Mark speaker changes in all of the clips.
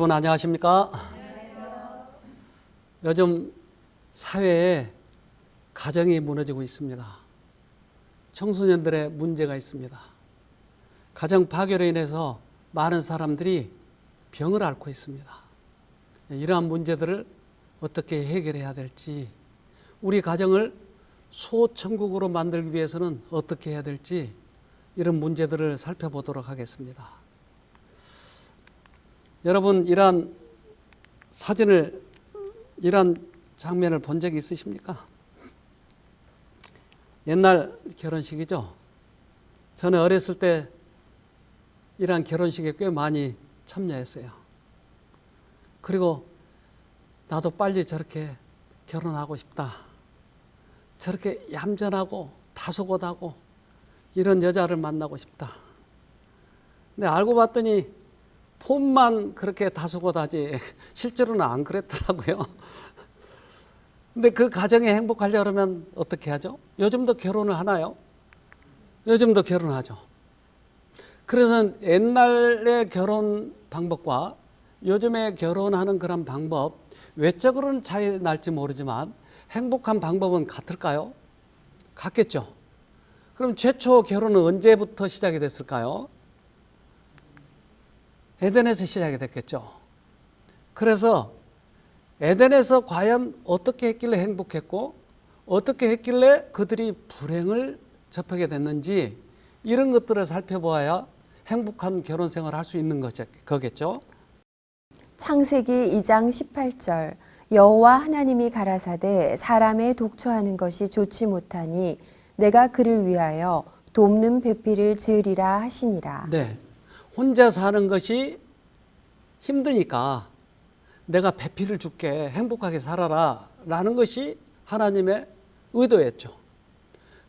Speaker 1: 여러분 안녕하십니까? 요즘 사회에 가정이 무너지고 있습니다. 청소년들의 문제가 있습니다. 가정 파괴로 인해서 많은 사람들이 병을 앓고 있습니다. 이러한 문제들을 어떻게 해결해야 될지, 우리 가정을 소천국으로 만들기 위해서는 어떻게 해야 될지, 이런 문제들을 살펴보도록 하겠습니다. 여러분, 이러한 장면을 본 적이 있으십니까? 옛날 결혼식이죠. 저는 어렸을 때 이러한 결혼식에 꽤 많이 참여했어요. 그리고 나도 빨리 저렇게 결혼하고 싶다. 저렇게 얌전하고 다소곳하고 이런 여자를 만나고 싶다. 근데 알고 봤더니 폼만 그렇게 다소곳하지 실제로는 안 그랬더라고요. 근데 그 가정이 행복하려면 어떻게 하죠? 요즘도 결혼을 하나요? 요즘도 결혼하죠. 그래서 옛날의 결혼 방법과 요즘에 결혼하는 그런 방법, 외적으로는 차이 날지 모르지만 행복한 방법은 같을까요? 같겠죠. 그럼 최초 결혼은 언제부터 시작이 됐을까요? 에덴에서 시작이 됐겠죠. 그래서 에덴에서 과연 어떻게 했길래 행복했고 어떻게 했길래 그들이 불행을 접하게 됐는지, 이런 것들을 살펴보아야 행복한 결혼 생활을 할 수 있는 거겠죠.
Speaker 2: 창세기 2장 18절 여호와 하나님이 가라사대 사람의 독처하는 것이 좋지 못하니 내가 그를 위하여 돕는 배필을 지으리라 하시니라.
Speaker 1: 네, 혼자 사는 것이 힘드니까 내가 배필을 줄게, 행복하게 살아라 라는 것이 하나님의 의도였죠.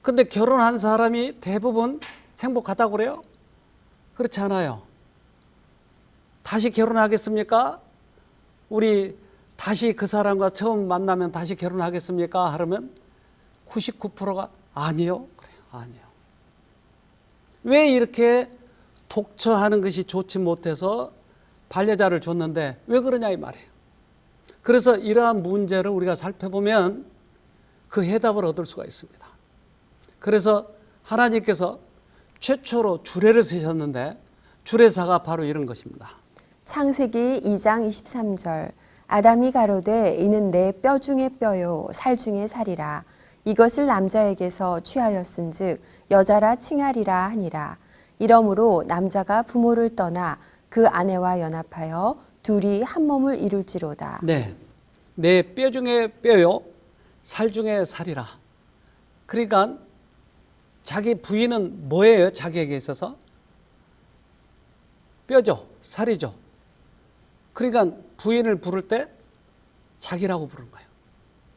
Speaker 1: 근데 결혼한 사람이 대부분 행복하다고 그래요? 그렇지 않아요. 다시 결혼하겠습니까? 우리 다시 그 사람과 처음 만나면 다시 결혼하겠습니까? 하면 99%가 아니요. 그래요. 아니요. 왜 이렇게 독처하는 것이 좋지 못해서 반려자를 줬는데 왜 그러냐 이 말이에요. 그래서 이러한 문제를 우리가 살펴보면 그 해답을 얻을 수가 있습니다. 그래서 하나님께서 최초로 주례를 쓰셨는데 주례사가 바로 이런 것입니다.
Speaker 2: 창세기 2장 23절 아담이 가로되 이는 내 뼈 중에 뼈요 살 중에 살이라. 이것을 남자에게서 취하였은즉 여자라 칭하리라 하니라. 이러므로 남자가 부모를 떠나 그 아내와 연합하여 둘이 한 몸을 이룰지로다.
Speaker 1: 네, 내 뼈 중에 뼈요 살 중에 살이라. 그러니까 자기 부인은 뭐예요? 자기에게 있어서 뼈죠, 살이죠. 그러니까 부인을 부를 때 자기라고 부르는 거예요.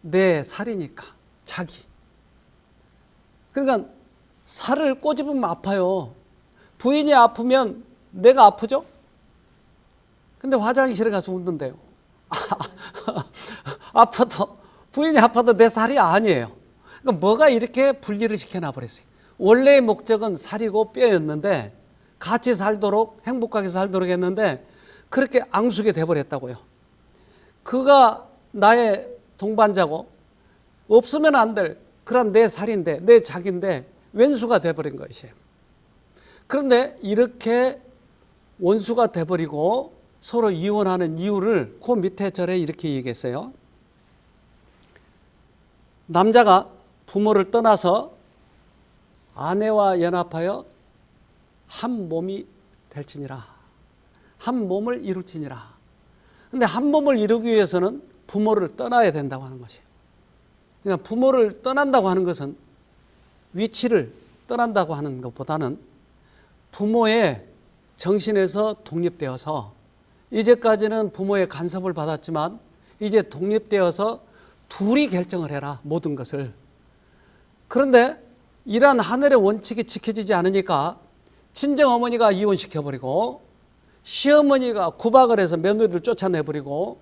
Speaker 1: 내 살이니까 자기. 그러니까 살을 꼬집으면 아파요. 부인이 아프면 내가 아프죠? 근데 화장실에 가서 웃는데요. 아파도, 부인이 아파도 내 살이 아니에요. 그러니까 뭐가 이렇게 분리를 시켜놔 버렸어요. 원래의 목적은 살이고 뼈였는데 같이 살도록, 행복하게 살도록 했는데 그렇게 앙숙이 돼버렸다고요. 그가 나의 동반자고 없으면 안 될 그런 내 살인데, 내 자기인데 왼수가 돼버린 것이에요. 그런데 이렇게 원수가 돼버리고 서로 이혼하는 이유를 그 밑에 절에 이렇게 얘기했어요. 남자가 부모를 떠나서 아내와 연합하여 한 몸이 될지니라. 한 몸을 이룰지니라. 근데 한 몸을 이루기 위해서는 부모를 떠나야 된다고 하는 것이에요. 그러니까 부모를 떠난다고 하는 것은 위치를 떠난다고 하는 것보다는 부모의 정신에서 독립되어서, 이제까지는 부모의 간섭을 받았지만 이제 독립되어서 둘이 결정을 해라, 모든 것을. 그런데 이러한 하늘의 원칙이 지켜지지 않으니까 친정어머니가 이혼시켜버리고 시어머니가 구박을 해서 며느리를 쫓아내버리고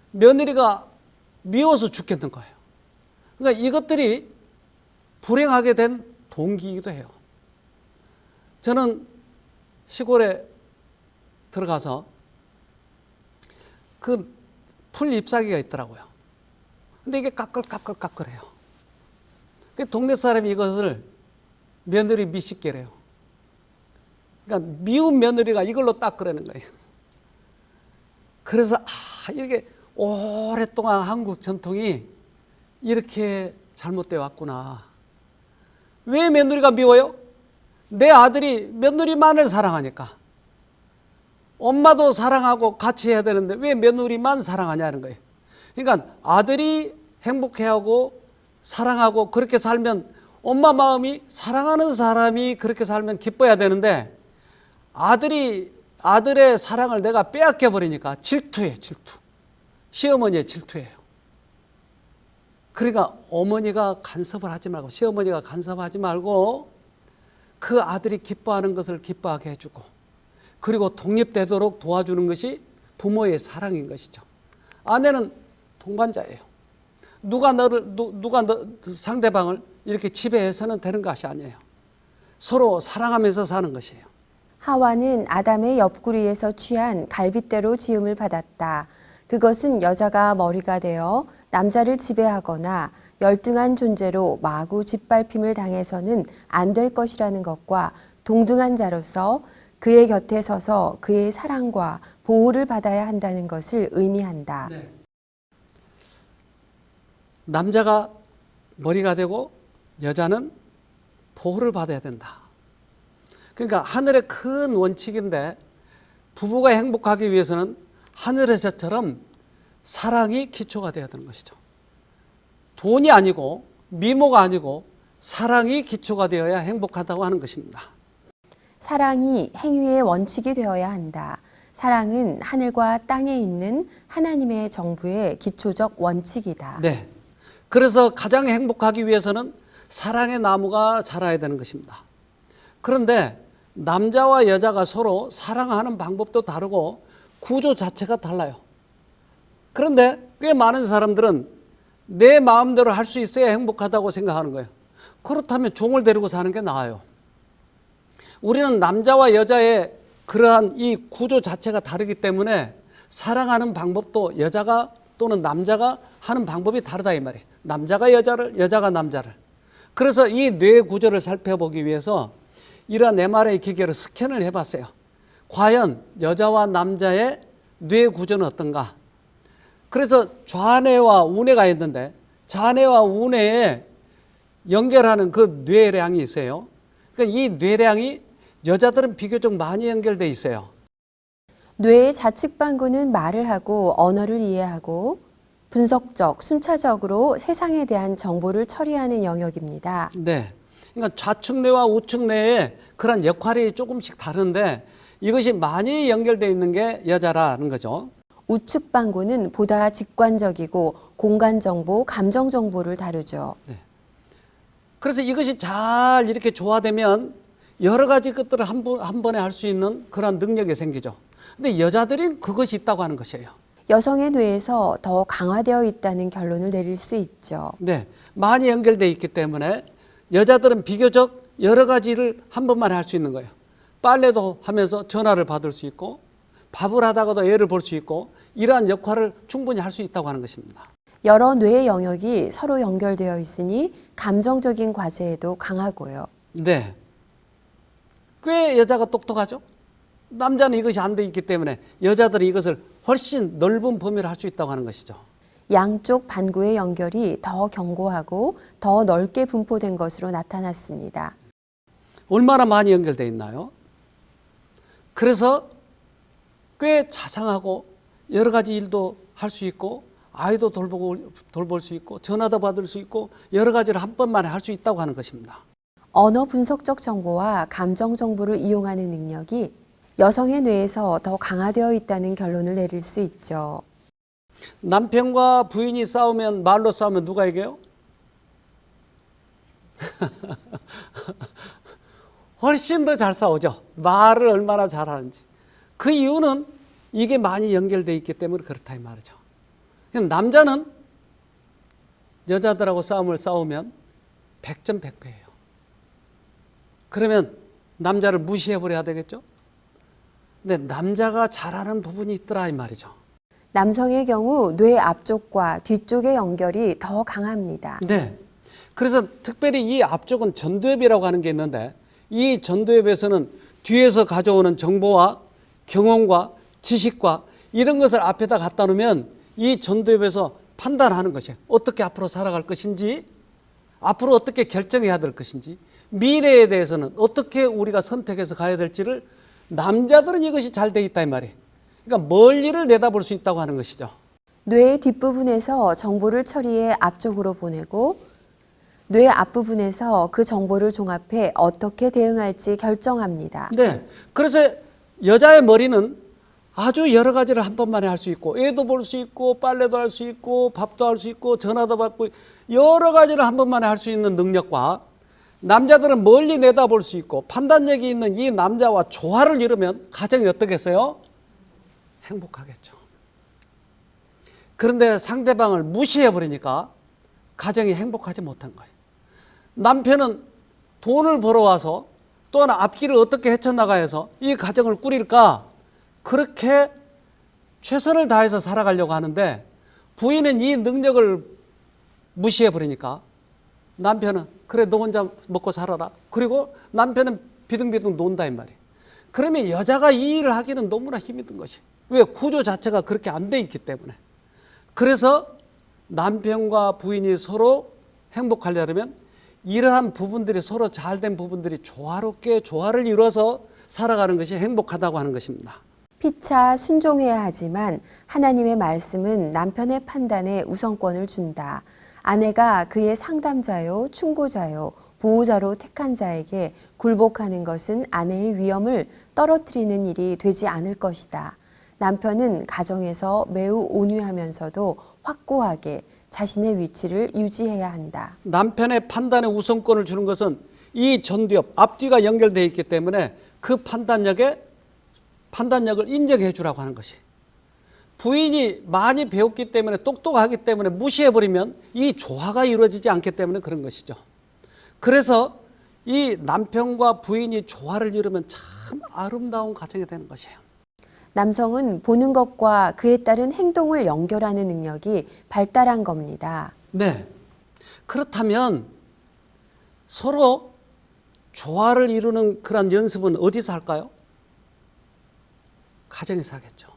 Speaker 1: 며느리가 미워서 죽겠는 거예요. 그러니까 이것들이 불행하게 된 동기이기도 해요. 저는 시골에 들어가서 그 풀 잎사귀가 있더라고요. 근데 이게 까끌해요. 동네 사람이 이것을 며느리 미식계래요. 그러니까 미운 며느리가 이걸로 닦으라는 거예요. 그래서 이렇게 오랫동안 한국 전통이 이렇게 잘못되어 왔구나. 왜 며느리가 미워요? 내 아들이 며느리만을 사랑하니까. 엄마도 사랑하고 같이 해야 되는데 왜 며느리만 사랑하냐는 거예요. 그러니까 아들이 행복해하고 사랑하고 그렇게 살면 엄마 마음이 사랑하는 사람이 그렇게 살면 기뻐야 되는데 아들의 사랑을 내가 빼앗겨 버리니까 질투해, 질투. 시어머니의 질투예요. 그러니까 어머니가 간섭을 하지 말고 시어머니가 간섭하지 말고 그 아들이 기뻐하는 것을 기뻐하게 해주고 그리고 독립되도록 도와주는 것이 부모의 사랑인 것이죠. 아내는 동반자예요. 누가 상대방을 이렇게 지배해서는 되는 것이 아니에요. 서로 사랑하면서 사는 것이에요.
Speaker 2: 하와는 아담의 옆구리에서 취한 갈빗대로 지음을 받았다. 그것은 여자가 머리가 되어 남자를 지배하거나 열등한 존재로 마구 짓밟힘을 당해서는 안 될 것이라는 것과 동등한 자로서 그의 곁에 서서 그의 사랑과 보호를 받아야 한다는 것을 의미한다.
Speaker 1: 네. 남자가 머리가 되고 여자는 보호를 받아야 된다. 그러니까 하늘의 큰 원칙인데 부부가 행복하기 위해서는 하늘에서처럼 사랑이 기초가 되어야 되는 것이죠. 돈이 아니고 미모가 아니고 사랑이 기초가 되어야 행복하다고 하는 것입니다.
Speaker 2: 사랑이 행위의 원칙이 되어야 한다. 사랑은 하늘과 땅에 있는 하나님의 정부의 기초적 원칙이다.
Speaker 1: 네. 그래서 가장 행복하기 위해서는 사랑의 나무가 자라야 되는 것입니다. 그런데 남자와 여자가 서로 사랑하는 방법도 다르고 구조 자체가 달라요. 그런데 꽤 많은 사람들은 내 마음대로 할 수 있어야 행복하다고 생각하는 거예요. 그렇다면 종을 데리고 사는 게 나아요. 우리는 남자와 여자의 그러한 이 구조 자체가 다르기 때문에 사랑하는 방법도 여자가 또는 남자가 하는 방법이 다르다 이 말이에요. 남자가 여자를, 여자가 남자를. 그래서 이 뇌 구조를 살펴보기 위해서 이러한 MRI 기계로 스캔을 해봤어요. 과연 여자와 남자의 뇌 구조는 어떤가? 그래서 좌뇌와 우뇌가 있는데 좌뇌와 우뇌에 연결하는 그 뇌량이 있어요. 그러니까 이 뇌량이 여자들은 비교적 많이 연결돼 있어요.
Speaker 2: 뇌의 좌측 반구는 말을 하고 언어를 이해하고 분석적, 순차적으로 세상에 대한 정보를 처리하는 영역입니다.
Speaker 1: 네. 그러니까 좌측 뇌와 우측 뇌의 그런 역할이 조금씩 다른데 이것이 많이 연결되어 있는 게 여자라는 거죠.
Speaker 2: 우측 반구는 보다 직관적이고 공간 정보, 감정 정보를 다루죠.
Speaker 1: 네. 그래서 이것이 잘 이렇게 조화되면 여러 가지 것들을 한 번에 할 수 있는 그런 능력이 생기죠. 근데 여자들은 그것이 있다고 하는 것이에요.
Speaker 2: 여성의 뇌에서 더 강화되어 있다는 결론을 내릴 수 있죠.
Speaker 1: 네. 많이 연결되어 있기 때문에 여자들은 비교적 여러 가지를 한 번만에 할 수 있는 거예요. 빨래도 하면서 전화를 받을 수 있고 밥을 하다가도 애를 볼 수 있고 이러한 역할을 충분히 할 수 있다고 하는 것입니다.
Speaker 2: 여러 뇌의 영역이 서로 연결되어 있으니 감정적인 과제에도 강하고요.
Speaker 1: 네. 꽤 여자가 똑똑하죠? 남자는 이것이 안 돼 있기 때문에 여자들이 이것을 훨씬 넓은 범위를 할 수 있다고 하는 것이죠.
Speaker 2: 양쪽 반구의 연결이 더 견고하고 더 넓게 분포된 것으로 나타났습니다.
Speaker 1: 얼마나 많이 연결되어 있나요? 그래서 꽤 자상하고 여러 가지 일도 할 수 있고 아이도 돌볼 수 있고 전화도 받을 수 있고 여러 가지를 한 번만에 할 수 있다고 하는 것입니다.
Speaker 2: 언어 분석적 정보와 감정 정보를 이용하는 능력이 여성의 뇌에서 더 강화되어 있다는 결론을 내릴 수 있죠.
Speaker 1: 남편과 부인이 싸우면 말로 싸우면 누가 이겨요? 훨씬 더 잘 싸우죠. 말을 얼마나 잘하는지. 그 이유는 이게 많이 연결되어 있기 때문에 그렇다 이 말이죠. 남자는 여자들하고 싸우면 100점 100패예요. 그러면 남자를 무시해버려야 되겠죠? 근데 남자가 잘하는 부분이 있더라 이 말이죠.
Speaker 2: 남성의 경우 뇌 앞쪽과 뒤쪽의 연결이 더 강합니다.
Speaker 1: 네. 그래서 특별히 이 앞쪽은 전두엽이라고 하는 게 있는데 이 전두엽에서는 뒤에서 가져오는 정보와 경험과 지식과 이런 것을 앞에다 갖다 놓으면 이 전두엽에서 판단하는 것이에요. 어떻게 앞으로 살아갈 것인지, 앞으로 어떻게 결정해야 될 것인지, 미래에 대해서는 어떻게 우리가 선택해서 가야 될지를 남자들은 이것이 잘 돼 있다 이 말이에요. 그러니까 멀리를 내다볼 수 있다고 하는 것이죠.
Speaker 2: 뇌의 뒷부분에서 정보를 처리해 앞쪽으로 보내고 뇌 앞부분에서 그 정보를 종합해 어떻게 대응할지 결정합니다.
Speaker 1: 네. 그래서 여자의 머리는 아주 여러 가지를 한 번만에 할 수 있고 애도 볼 수 있고 빨래도 할 수 있고 밥도 할 수 있고 전화도 받고 여러 가지를 한 번만에 할 수 있는 능력과 남자들은 멀리 내다볼 수 있고 판단력이 있는 이 남자와 조화를 이루면 가정이 어떻겠어요? 행복하겠죠. 그런데 상대방을 무시해버리니까 가정이 행복하지 못한 거예요. 남편은 돈을 벌어와서 또한 앞길을 어떻게 헤쳐나가야 해서 이 가정을 꾸릴까 그렇게 최선을 다해서 살아가려고 하는데 부인은 이 능력을 무시해버리니까 남편은 그래 너 혼자 먹고 살아라. 그리고 남편은 비등비등 논다 이 말이에요. 그러면 여자가 이 일을 하기는 너무나 힘이 든 것이. 왜? 구조 자체가 그렇게 안 돼 있기 때문에. 그래서 남편과 부인이 서로 행복하려면 이러한 부분들이 서로 잘된 부분들이 조화롭게 조화를 이루어서 살아가는 것이 행복하다고 하는 것입니다.
Speaker 2: 피차 순종해야 하지만 하나님의 말씀은 남편의 판단에 우선권을 준다. 아내가 그의 상담자요, 충고자요, 보호자로 택한 자에게 굴복하는 것은 아내의 위엄을 떨어뜨리는 일이 되지 않을 것이다. 남편은 가정에서 매우 온유하면서도 확고하게 자신의 위치를 유지해야 한다.
Speaker 1: 남편의 판단에 우선권을 주는 것은 이 전두엽, 앞뒤가 연결되어 있기 때문에 그 판단력을 인정해 주라고 하는 것이. 부인이 많이 배웠기 때문에 똑똑하기 때문에 무시해버리면 이 조화가 이루어지지 않기 때문에 그런 것이죠. 그래서 이 남편과 부인이 조화를 이루면 참 아름다운 가정이 되는 것이에요.
Speaker 2: 남성은 보는 것과 그에 따른 행동을 연결하는 능력이 발달한 겁니다.
Speaker 1: 네. 그렇다면 서로 조화를 이루는 그런 연습은 어디서 할까요? 가정에서 하겠죠.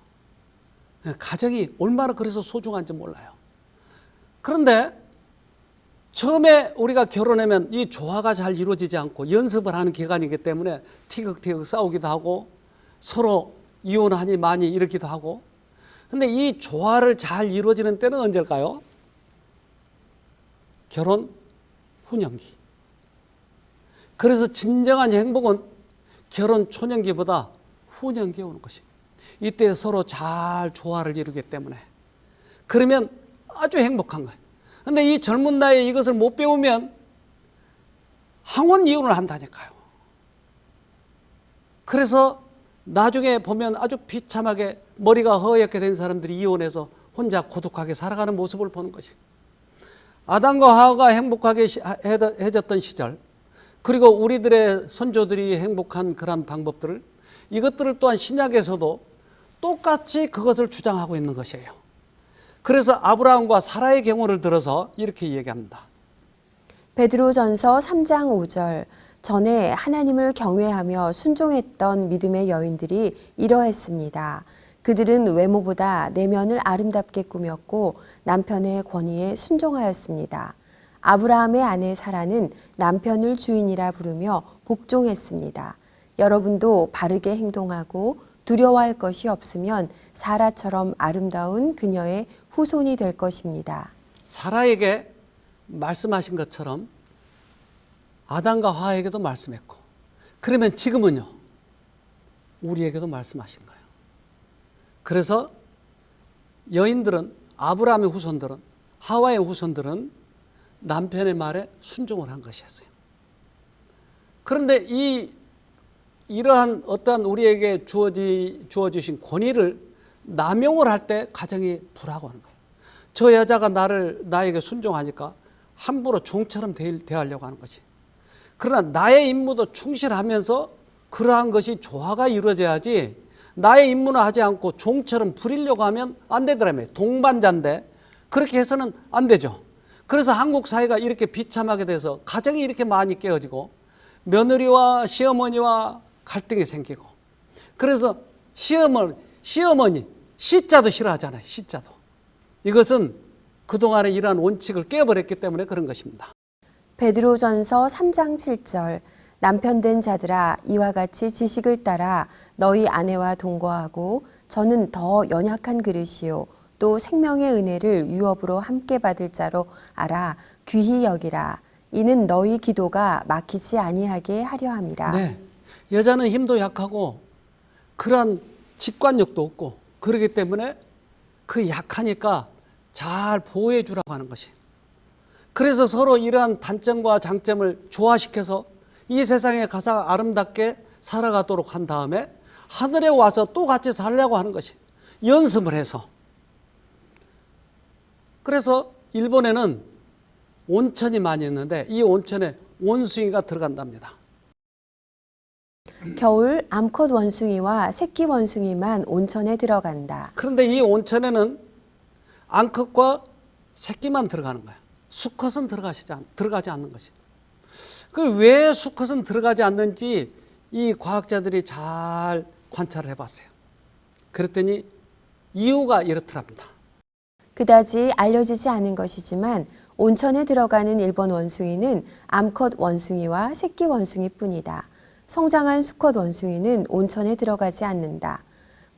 Speaker 1: 가정이 얼마나 그래서 소중한지 몰라요. 그런데 처음에 우리가 결혼하면 이 조화가 잘 이루어지지 않고 연습을 하는 기간이기 때문에 티격태격 싸우기도 하고 서로 이혼하니 많이 이러기도 하고. 근데 이 조화를 잘 이루어지는 때는 언제일까요? 결혼 후년기. 그래서 진정한 행복은 결혼 초년기보다 후년기에 오는 것입니다. 이때 서로 잘 조화를 이루기 때문에. 그러면 아주 행복한 거예요. 근데 이 젊은 나이에 이것을 못 배우면 항원 이혼을 한다니까요. 그래서 나중에 보면 아주 비참하게 머리가 허옇게 된 사람들이 이혼해서 혼자 고독하게 살아가는 모습을 보는 것이. 아담과 하와가 행복하게 해졌던 시절, 그리고 우리들의 선조들이 행복한 그런 방법들을, 이것들을 또한 신약에서도 똑같이 그것을 주장하고 있는 것이에요. 그래서 아브라함과 사라의 경우를 들어서 이렇게 얘기합니다.
Speaker 2: 베드로전서 3장 5절. 전에 하나님을 경외하며 순종했던 믿음의 여인들이 이러했습니다. 그들은 외모보다 내면을 아름답게 꾸몄고 남편의 권위에 순종하였습니다. 아브라함의 아내 사라는 남편을 주인이라 부르며 복종했습니다. 여러분도 바르게 행동하고 두려워할 것이 없으면 사라처럼 아름다운 그녀의 후손이 될 것입니다.
Speaker 1: 사라에게 말씀하신 것처럼 아담과 하와에게도 말씀했고, 그러면 지금은요, 우리에게도 말씀하신 거예요. 그래서 여인들은, 아브라함의 후손들은, 하와의 후손들은 남편의 말에 순종을 한 것이었어요. 그런데 이러한 어떠한 우리에게 주어주신 권위를 남용을 할 때 가정이 불화하는 거예요. 저 여자가 나에게 순종하니까 함부로 종처럼 대하려고 하는 것이. 그러나 나의 임무도 충실하면서 그러한 것이 조화가 이루어져야지 나의 임무는 하지 않고 종처럼 부리려고 하면 안 되더라며. 동반자인데 그렇게 해서는 안 되죠. 그래서 한국 사회가 이렇게 비참하게 돼서 가정이 이렇게 많이 깨어지고 며느리와 시어머니와 갈등이 생기고, 그래서 시어머니 시자도 싫어하잖아요. 시자도. 이것은 그동안에 이러한 원칙을 깨버렸기 때문에 그런 것입니다.
Speaker 2: 베드로전서 3장 7절 남편 된 자들아 이와 같이 지식을 따라 너희 아내와 동거하고 저는 더 연약한 그릇이요 또 생명의 은혜를 유업으로 함께 받을 자로 알아 귀히 여기라. 이는 너희 기도가 막히지 아니하게 하려 함이라.
Speaker 1: 네, 여자는 힘도 약하고 그러한 직관력도 없고 그렇기 때문에 그 약하니까 잘 보호해 주라고 하는 것이. 그래서 서로 이러한 단점과 장점을 조화시켜서 이 세상에 가서 아름답게 살아가도록 한 다음에 하늘에 와서 또 같이 살려고 하는 것이, 연습을 해서. 그래서 일본에는 온천이 많이 있는데 이 온천에 원숭이가 들어간답니다.
Speaker 2: 겨울 암컷 원숭이와 새끼 원숭이만 온천에 들어간다.
Speaker 1: 그런데 이 온천에는 암컷과 새끼만 들어가는 거야. 수컷은 들어가지 않는 것이. 그 왜 수컷은 들어가지 않는지 이 과학자들이 잘 관찰을 해봤어요. 그랬더니 이유가 이렇더랍니다.
Speaker 2: 그다지 알려지지 않은 것이지만 온천에 들어가는 일본 원숭이는 암컷 원숭이와 새끼 원숭이뿐이다. 성장한 수컷 원숭이는 온천에 들어가지 않는다.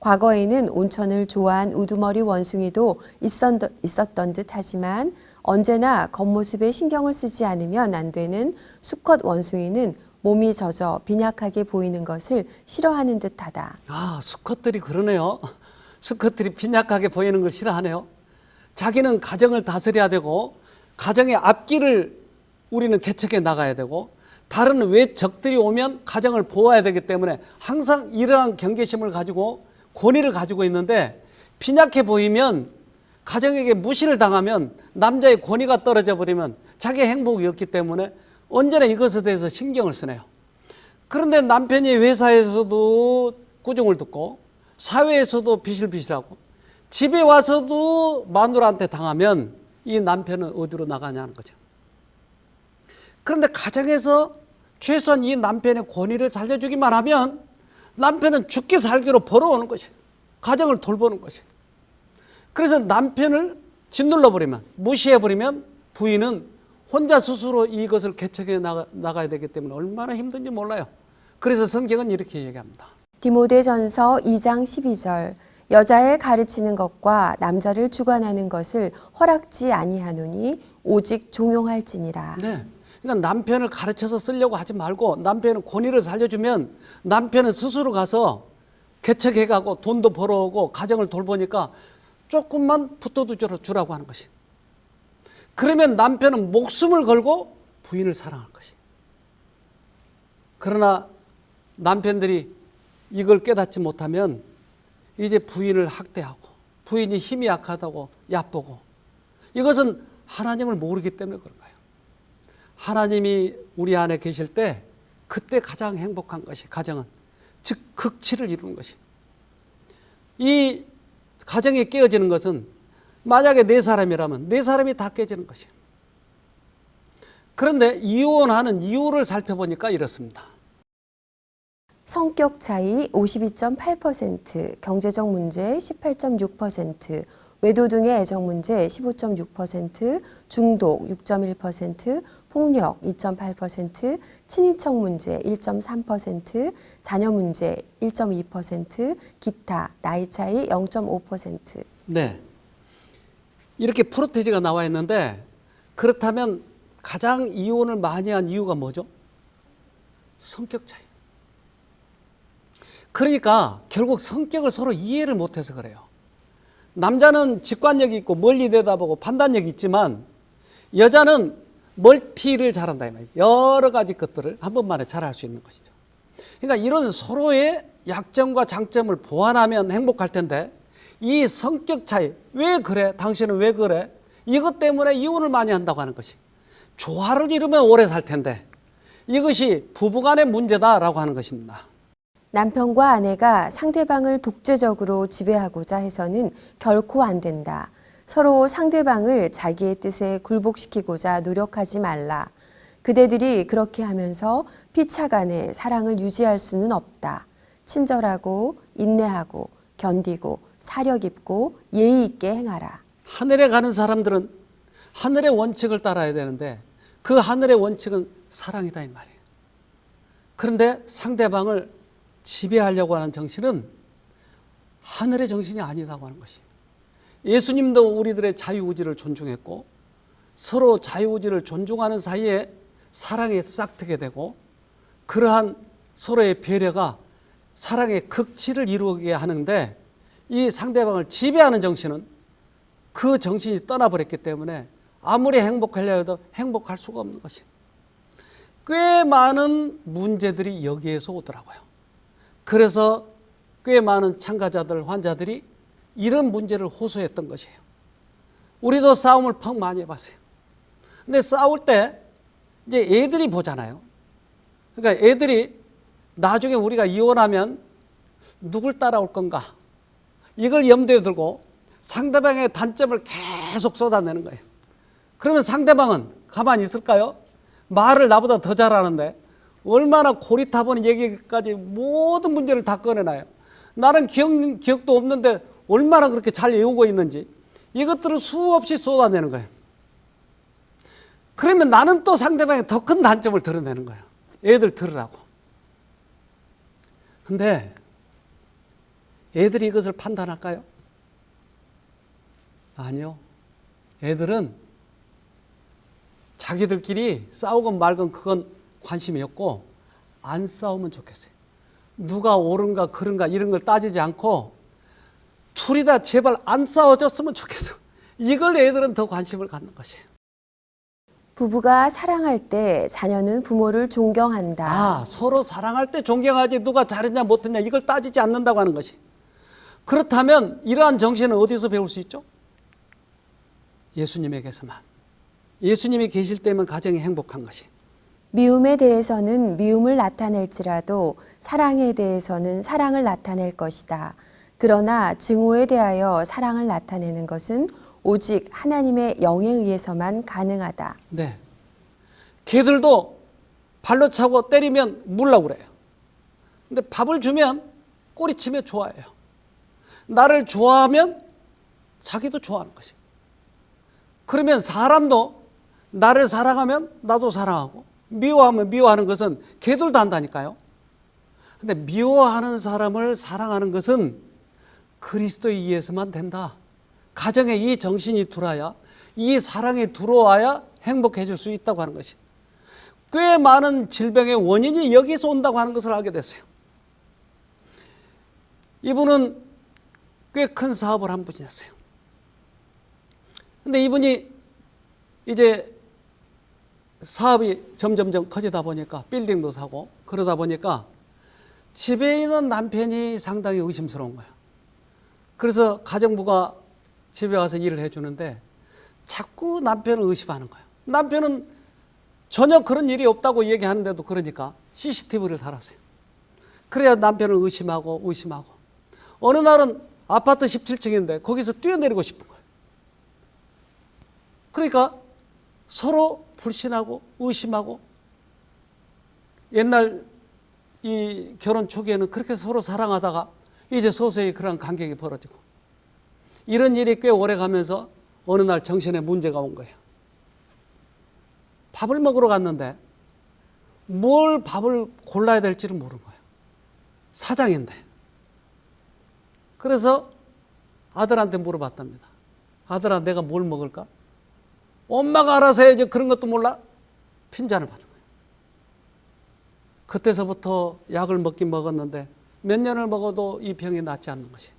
Speaker 2: 과거에는 온천을 좋아한 우두머리 원숭이도 있었던 듯 하지만 언제나 겉모습에 신경을 쓰지 않으면 안 되는 수컷 원숭이는 몸이 젖어 빈약하게 보이는 것을 싫어하는 듯하다.
Speaker 1: 아, 수컷들이 그러네요. 수컷들이 빈약하게 보이는 걸 싫어하네요. 자기는 가정을 다스려야 되고 가정의 앞길을 우리는 개척해 나가야 되고 다른 외 적들이 오면 가정을 보호해야 되기 때문에 항상 이러한 경계심을 가지고 권위를 가지고 있는데, 빈약해 보이면 가정에게 무시를 당하면 남자의 권위가 떨어져 버리면 자기 행복이 없기 때문에 언제나 이것에 대해서 신경을 쓰네요. 그런데 남편이 회사에서도 꾸중을 듣고 사회에서도 비실비실하고 집에 와서도 마누라한테 당하면 이 남편은 어디로 나가냐는 거죠. 그런데 가정에서 최소한 이 남편의 권위를 살려주기만 하면 남편은 죽기 살기로 벌어오는 것이에요. 가정을 돌보는 것이에요. 그래서 남편을 짓눌러버리면, 무시해버리면 부인은 혼자 스스로 이것을 개척해 나가야 되기 때문에 얼마나 힘든지 몰라요. 그래서 성경은 이렇게 얘기합니다.
Speaker 2: 디모데전서 2장 12절 여자의 가르치는 것과 남자를 주관하는 것을 허락지 아니하노니 오직 종용할지니라.
Speaker 1: 네. 그러니까 남편을 가르쳐서 쓰려고 하지 말고 남편은 권위를 살려주면 남편은 스스로 가서 개척해가고 돈도 벌어오고 가정을 돌보니까 조금만 붙어도 주라고 하는 것이. 그러면 남편은 목숨을 걸고 부인을 사랑할 것이. 그러나 남편들이 이걸 깨닫지 못하면 이제 부인을 학대하고 부인이 힘이 약하다고 얕보고, 이것은 하나님을 모르기 때문에 그런 거예요. 하나님이 우리 안에 계실 때 그때 가장 행복한 것이 가정은, 즉 극치를 이루는 것이. 이 가정이 깨어지는 것은 만약에 네 사람이라면 네 사람이 다 깨지는 것이에요. 그런데 이혼하는 이유를 살펴보니까 이렇습니다.
Speaker 2: 성격 차이 52.8%, 경제적 문제 18.6%, 외도 등의 애정 문제 15.6%, 중독 6.1%, 폭력 2.8%, 친인척 문제 1.3%, 자녀 문제 1.2%, 기타, 나이 차이 0.5%.
Speaker 1: 네. 이렇게 프로테이지가 나와 있는데, 그렇다면 가장 이혼을 많이 한 이유가 뭐죠? 성격 차이. 그러니까 결국 성격을 서로 이해를 못해서 그래요. 남자는 직관력이 있고 멀리 내다보고 판단력이 있지만 여자는 멀티를 잘한다 이 말이에요. 여러 가지 것들을 한 번만에 잘할 수 있는 것이죠. 그러니까 이런 서로의 약점과 장점을 보완하면 행복할 텐데, 이 성격 차이, 왜 그래? 당신은 왜 그래? 이것 때문에 이혼을 많이 한다고 하는 것이. 조화를 이루면 오래 살 텐데 이것이 부부간의 문제다라고 하는 것입니다.
Speaker 2: 남편과 아내가 상대방을 독재적으로 지배하고자 해서는 결코 안 된다. 서로 상대방을 자기의 뜻에 굴복시키고자 노력하지 말라. 그대들이 그렇게 하면서 피차간에 사랑을 유지할 수는 없다. 친절하고 인내하고 견디고 사려 깊고 예의 있게 행하라.
Speaker 1: 하늘에 가는 사람들은 하늘의 원칙을 따라야 되는데 그 하늘의 원칙은 사랑이다 이 말이에요. 그런데 상대방을 지배하려고 하는 정신은 하늘의 정신이 아니라고 하는 것이에요. 예수님도 우리들의 자유의지를 존중했고 서로 자유의지를 존중하는 사이에 사랑이 싹트게 되고 그러한 서로의 배려가 사랑의 극치를 이루게 하는데 이 상대방을 지배하는 정신은 그 정신이 떠나버렸기 때문에 아무리 행복하려 해도 행복할 수가 없는 것이에요. 꽤 많은 문제들이 여기에서 오더라고요. 그래서 꽤 많은 참가자들, 환자들이 이런 문제를 호소했던 것이에요. 우리도 싸움을 펑 많이 해봤어요. 근데 싸울 때 이제 애들이 보잖아요. 그러니까 애들이 나중에 우리가 이혼하면 누굴 따라올 건가? 이걸 염두에 두고 상대방의 단점을 계속 쏟아내는 거예요. 그러면 상대방은 가만히 있을까요? 말을 나보다 더 잘하는데 얼마나 고리타분한 얘기까지 모든 문제를 다 꺼내놔요. 나는 기억도 없는데 얼마나 그렇게 잘 외우고 있는지 이것들을 수없이 쏟아내는 거예요. 그러면 나는 또 상대방의 더 큰 단점을 드러내는 거예요. 애들 들으라고. 근데 애들이 이것을 판단할까요? 아니요. 애들은 자기들끼리 싸우건 말건 그건 관심이 없고 안 싸우면 좋겠어요. 누가 옳은가 그른가 이런 걸 따지지 않고 둘이 다 제발 안 싸워졌으면 좋겠어. 이걸 애들은 더 관심을 갖는 것이에요.
Speaker 2: 부부가 사랑할 때 자녀는 부모를 존경한다.
Speaker 1: 서로 사랑할 때 존경하지 누가 잘했냐 못했냐 이걸 따지지 않는다고 하는 것이. 그렇다면 이러한 정신은 어디서 배울 수 있죠? 예수님에게서만. 예수님이 계실 때면 가정이 행복한 것이.
Speaker 2: 미움에 대해서는 미움을 나타낼지라도 사랑에 대해서는 사랑을 나타낼 것이다. 그러나 증오에 대하여 사랑을 나타내는 것은 오직 하나님의 영에 의해서만 가능하다.
Speaker 1: 네. 개들도 발로 차고 때리면 물라고 그래요. 근데 밥을 주면 꼬리치며 좋아해요. 나를 좋아하면 자기도 좋아하는 것이. 그러면 사람도 나를 사랑하면 나도 사랑하고 미워하면 미워하는 것은 개들도 한다니까요. 근데 미워하는 사람을 사랑하는 것은 그리스도에 의해서만 된다. 가정에 이 정신이 들어와야 이 사랑이 들어와야 행복해질 수 있다고 하는 것이. 꽤 많은 질병의 원인이 여기서 온다고 하는 것을 알게 됐어요. 이분은 꽤 큰 사업을 한 분이었어요. 근데 이분이 이제 사업이 점점점 커지다 보니까 빌딩도 사고 그러다 보니까 집에 있는 남편이 상당히 의심스러운 거예요. 그래서 가정부가 집에 와서 일을 해주는데 자꾸 남편을 의심하는 거예요. 남편은 전혀 그런 일이 없다고 얘기하는데도 그러니까 CCTV를 달았어요. 그래야 남편을 의심하고 어느 날은 아파트 17층인데 거기서 뛰어내리고 싶은 거예요. 그러니까 서로 불신하고 의심하고 옛날 이 결혼 초기에는 그렇게 서로 사랑하다가 이제 서서히 그런 간격이 벌어지고 이런 일이 꽤 오래 가면서 어느 날 정신에 문제가 온 거예요. 밥을 먹으러 갔는데 뭘 밥을 골라야 될지를 모르는 거예요. 사장인데. 그래서 아들한테 물어봤답니다. 아들아 내가 뭘 먹을까? 엄마가 알아서 해야지 그런 것도 몰라? 핀잔을 받은 거예요. 그때서부터 약을 먹긴 먹었는데 몇 년을 먹어도 이 병이 낫지 않는 것이.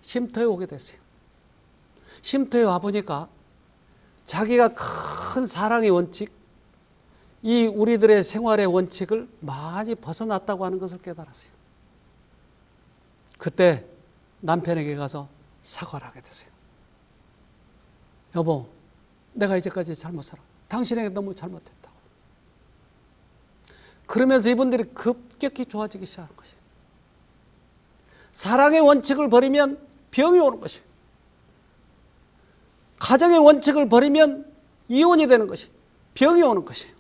Speaker 1: 쉼터에 오게 됐어요. 쉼터에 와보니까 자기가 큰 사랑의 원칙, 이 우리들의 생활의 원칙을 많이 벗어났다고 하는 것을 깨달았어요. 그때 남편에게 가서 사과를 하게 됐어요. 여보, 내가 이제까지 잘못 살아. 당신에게 너무 잘못했다고. 그러면서 이분들이 급격히 좋아지기 시작한 것이에요. 사랑의 원칙을 버리면 병이 오는 것이에요. 가정의 원칙을 버리면 이혼이 되는 것이에요. 병이 오는 것이에요.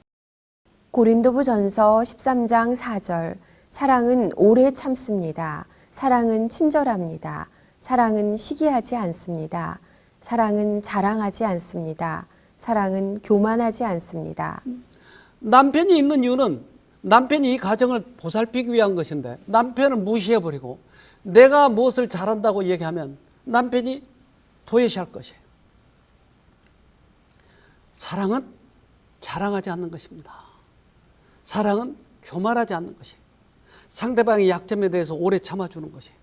Speaker 2: 고린도후전서 13장 4절 사랑은 오래 참습니다. 사랑은 친절합니다. 사랑은 시기하지 않습니다. 사랑은 자랑하지 않습니다. 사랑은 교만하지 않습니다.
Speaker 1: 남편이 있는 이유는 남편이 이 가정을 보살피기 위한 것인데 남편을 무시해버리고 내가 무엇을 잘한다고 얘기하면 남편이 도외시할 것이에요. 사랑은 자랑하지 않는 것입니다. 사랑은 교만하지 않는 것이에요. 상대방의 약점에 대해서 오래 참아주는 것이에요.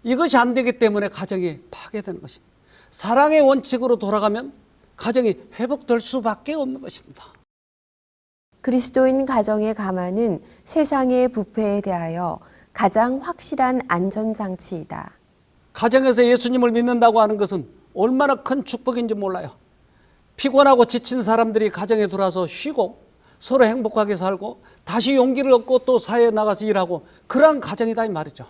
Speaker 1: 이것이 안 되기 때문에 가정이 파괴되는 것입니다. 사랑의 원칙으로 돌아가면 가정이 회복될 수밖에 없는 것입니다.
Speaker 2: 그리스도인 가정의 가만은 세상의 부패에 대하여 가장 확실한 안전장치이다.
Speaker 1: 가정에서 예수님을 믿는다고 하는 것은 얼마나 큰 축복인지 몰라요. 피곤하고 지친 사람들이 가정에 들어와서 쉬고 서로 행복하게 살고 다시 용기를 얻고 또 사회에 나가서 일하고 그러한 가정이다 이 말이죠.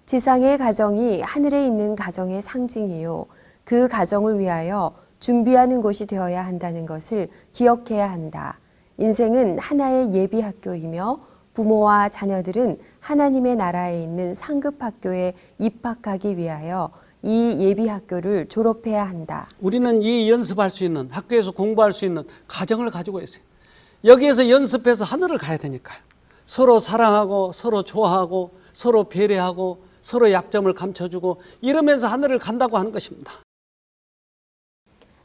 Speaker 2: 지상의 가정이 하늘에 있는 가정의 상징이요. 그 가정을 위하여 준비하는 곳이 되어야 한다는 것을 기억해야 한다. 인생은 하나의 예비 학교이며 부모와 자녀들은 하나님의 나라에 있는 상급 학교에 입학하기 위하여 이 예비 학교를 졸업해야 한다.
Speaker 1: 우리는 이 연습할 수 있는 학교에서 공부할 수 있는 가정을 가지고 있어요. 여기에서 연습해서 하늘을 가야 되니까요. 서로 사랑하고 서로 좋아하고 서로 배려하고 서로 약점을 감춰주고 이러면서 하늘을 간다고 하는 것입니다.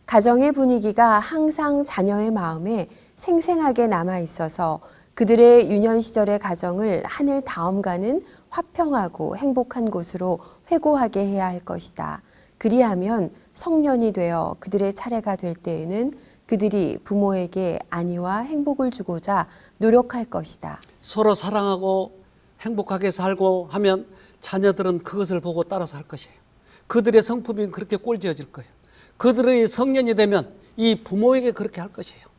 Speaker 2: 가정의 분위기가 항상 자녀의 마음에 생생하게 남아 있어서 그들의 유년 시절의 가정을 하늘 다음가는 화평하고 행복한 곳으로 회고하게 해야 할 것이다. 그리하면 성년이 되어 그들의 차례가 될 때에는 그들이 부모에게 안위와 행복을 주고자 노력할 것이다.
Speaker 1: 서로 사랑하고 행복하게 살고 하면 자녀들은 그것을 보고 따라서 할 것이에요. 그들의 성품이 그렇게 꼴지어질 거예요. 그들의 성년이 되면 이 부모에게 그렇게 할 것이에요.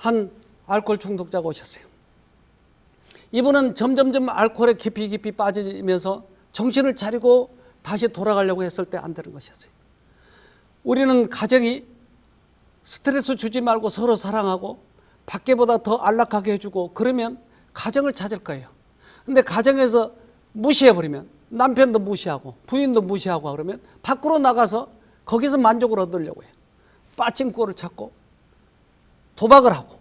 Speaker 1: 한 알코올 중독자가 오셨어요. 이분은 점점점 알코올에 깊이 빠지면서 정신을 차리고 다시 돌아가려고 했을 때 안 되는 것이었어요. 우리는 가정이 스트레스 주지 말고 서로 사랑하고 밖에보다 더 안락하게 해주고 그러면 가정을 찾을 거예요. 근데 가정에서 무시해버리면 남편도 무시하고 부인도 무시하고 그러면 밖으로 나가서 거기서 만족을 얻으려고 해요. 빠찡코를 찾고 도박을 하고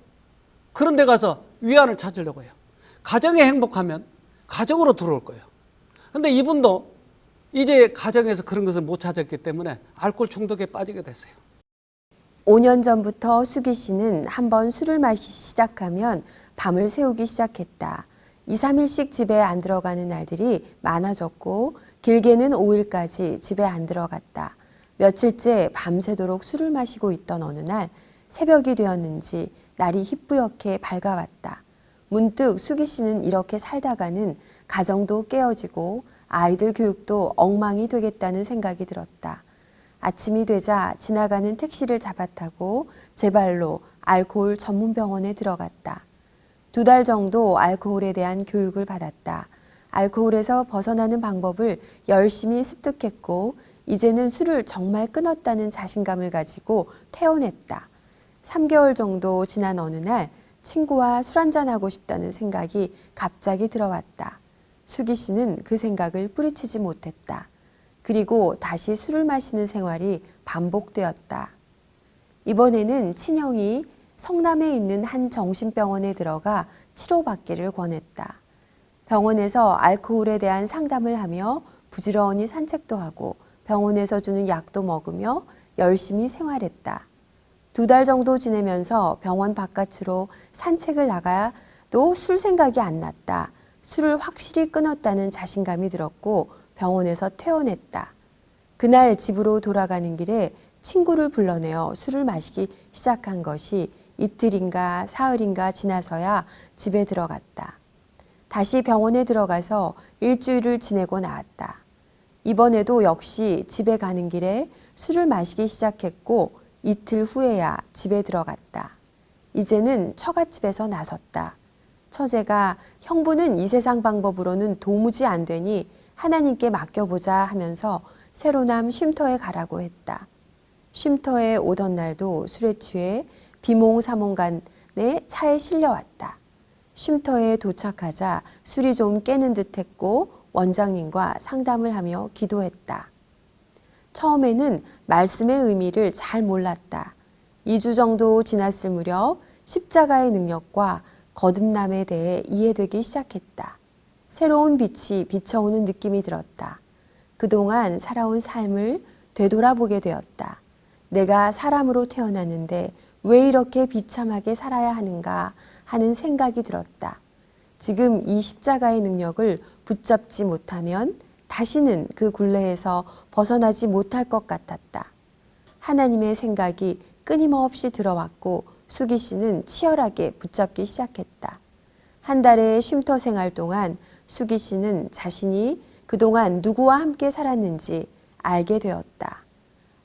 Speaker 1: 그런 데 가서 위안을 찾으려고 해요. 가정이 행복하면 가정으로 들어올 거예요. 근데 이분도 이제 가정에서 그런 것을 못 찾았기 때문에 알코올 중독에 빠지게 됐어요.
Speaker 2: 5년 전부터 수기 씨는 한번 술을 마시기 시작하면 밤을 새우기 시작했다. 2, 3일씩 집에 안 들어가는 날들이 많아졌고 길게는 5일까지 집에 안 들어갔다. 며칠째 밤새도록 술을 마시고 있던 어느 날 새벽이 되었는지 날이 희뿌옇게 밝아왔다. 문득 수기 씨는 이렇게 살다가는 가정도 깨어지고 아이들 교육도 엉망이 되겠다는 생각이 들었다. 아침이 되자 지나가는 택시를 잡아타고 제 발로 알코올 전문 병원에 들어갔다. 2달 정도 알코올에 대한 교육을 받았다. 알코올에서 벗어나는 방법을 열심히 습득했고 이제는 술을 정말 끊었다는 자신감을 가지고 퇴원했다. 3개월 정도 지난 어느 날 친구와 술 한잔하고 싶다는 생각이 갑자기 들어왔다. 수기 씨는 그 생각을 뿌리치지 못했다. 그리고 다시 술을 마시는 생활이 반복되었다. 이번에는 친형이 성남에 있는 한 정신병원에 들어가 치료받기를 권했다. 병원에서 알코올에 대한 상담을 하며 부지런히 산책도 하고 병원에서 주는 약도 먹으며 열심히 생활했다. 2달 정도 지내면서 병원 바깥으로 산책을 나가도 술 생각이 안 났다. 술을 확실히 끊었다는 자신감이 들었고 병원에서 퇴원했다. 그날 집으로 돌아가는 길에 친구를 불러내어 술을 마시기 시작한 것이 이틀인가 사흘인가 지나서야 집에 들어갔다. 다시 병원에 들어가서 일주일을 지내고 나왔다. 이번에도 역시 집에 가는 길에 술을 마시기 시작했고 이틀 후에야 집에 들어갔다. 이제는 처갓집에서 나섰다. 처제가 형부는 이 세상 방법으로는 도무지 안 되니 하나님께 맡겨보자 하면서 새로남 쉼터에 가라고 했다. 쉼터에 오던 날도 술에 취해 비몽사몽간에 차에 실려왔다. 쉼터에 도착하자 술이 좀 깨는 듯했고 원장님과 상담을 하며 기도했다. 처음에는 말씀의 의미를 잘 몰랐다. 2주 정도 지났을 무렵 십자가의 능력과 거듭남에 대해 이해되기 시작했다. 새로운 빛이 비춰오는 느낌이 들었다. 그동안 살아온 삶을 되돌아보게 되었다. 내가 사람으로 태어났는데 왜 이렇게 비참하게 살아야 하는가 하는 생각이 들었다. 지금 이 십자가의 능력을 붙잡지 못하면 다시는 그 굴레에서 벗어나지 못할 것 같았다. 하나님의 생각이 끊임없이 들어왔고 수기 씨는 치열하게 붙잡기 시작했다. 한 달의 쉼터 생활 동안 수기 씨는 자신이 그동안 누구와 함께 살았는지 알게 되었다.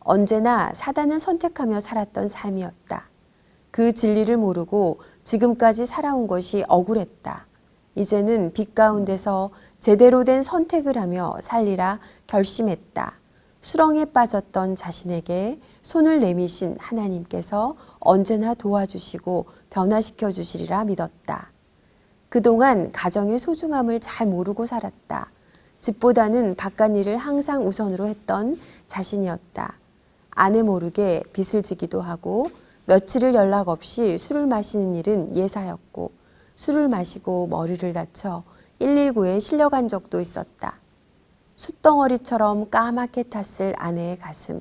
Speaker 2: 언제나 사단을 선택하며 살았던 삶이었다. 그 진리를 모르고 지금까지 살아온 것이 억울했다. 이제는 빛 가운데서 제대로 된 선택을 하며 살리라 결심했다. 수렁에 빠졌던 자신에게 손을 내미신 하나님께서 언제나 도와주시고 변화시켜 주시리라 믿었다. 그동안 가정의 소중함을 잘 모르고 살았다. 집보다는 바깥 일을 항상 우선으로 했던 자신이었다. 아내 모르게 빚을 지기도 하고 며칠을 연락 없이 술을 마시는 일은 예사였고 술을 마시고 머리를 다쳐 119에 실려간 적도 있었다. 숯덩어리처럼 까맣게 탔을 아내의 가슴.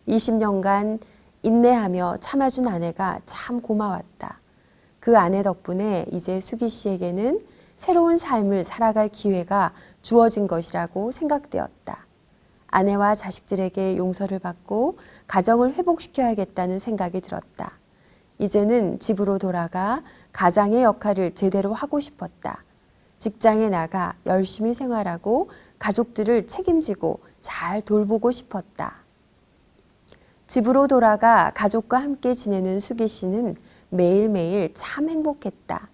Speaker 2: 20년간 인내하며 참아준 아내가 참 고마웠다. 그 아내 덕분에 이제 수기 씨에게는 새로운 삶을 살아갈 기회가 주어진 것이라고 생각되었다. 아내와 자식들에게 용서를 받고 가정을 회복시켜야겠다는 생각이 들었다. 이제는 집으로 돌아가 가장의 역할을 제대로 하고 싶었다. 직장에 나가 열심히 생활하고 가족들을 책임지고 잘 돌보고 싶었다. 집으로 돌아가 가족과 함께 지내는 수기 씨는 매일매일 참 행복했다.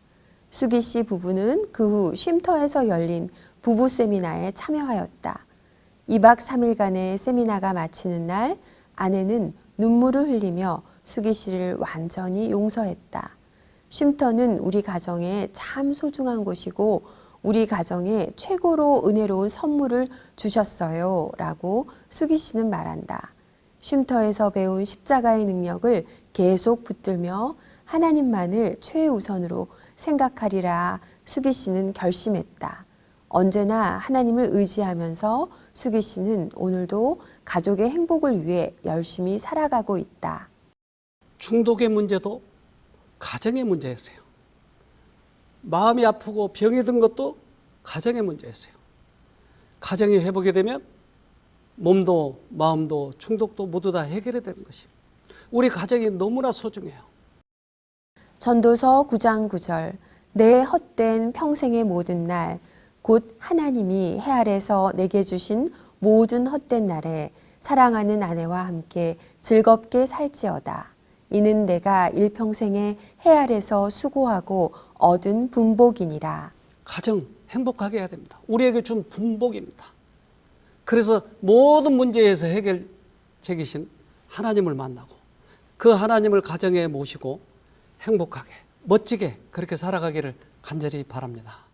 Speaker 2: 수기 씨 부부는 그 후 쉼터에서 열린 부부 세미나에 참여하였다. 2박 3일간의 세미나가 마치는 날 아내는 눈물을 흘리며 수기 씨를 완전히 용서했다. 쉼터는 우리 가정에 참 소중한 곳이고 우리 가정에 최고로 은혜로운 선물을 주셨어요 라고 수기 씨는 말한다. 쉼터에서 배운 십자가의 능력을 계속 붙들며 하나님만을 최우선으로 생각하리라 수기 씨는 결심했다. 언제나 하나님을 의지하면서 수기 씨는 오늘도 가족의 행복을 위해 열심히 살아가고 있다.
Speaker 1: 중독의 문제도 가정의 문제였어요. 마음이 아프고 병이 든 것도 가정의 문제였어요. 가정이 회복이 되면 몸도 마음도 중독도 모두 다 해결이 되는 것이 우리 가정이 너무나 소중해요.
Speaker 2: 전도서 9장 9절 내 헛된 평생의 모든 날 곧 하나님이 해 아래서 내게 주신 모든 헛된 날에 사랑하는 아내와 함께 즐겁게 살지어다. 이는 내가 일평생에 해 아래서 수고하고 얻은 분복이니라.
Speaker 1: 가정 행복하게 해야 됩니다. 우리에게 준 분복입니다. 그래서 모든 문제에서 해결책이신 하나님을 만나고 그 하나님을 가정에 모시고 행복하게 멋지게 그렇게 살아가기를 간절히 바랍니다.